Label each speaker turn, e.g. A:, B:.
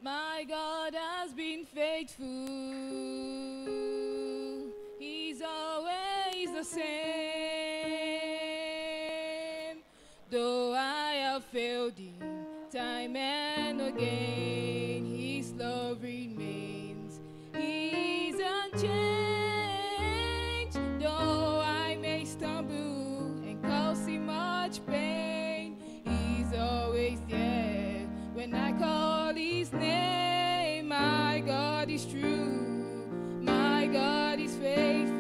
A: My God has been faithful. He's always the same. Though I have failed him time and again, his love remains. He's unchanged. Though I may stumble and cause him much pain, he's always there when I call his name. My God is true. My God is faithful.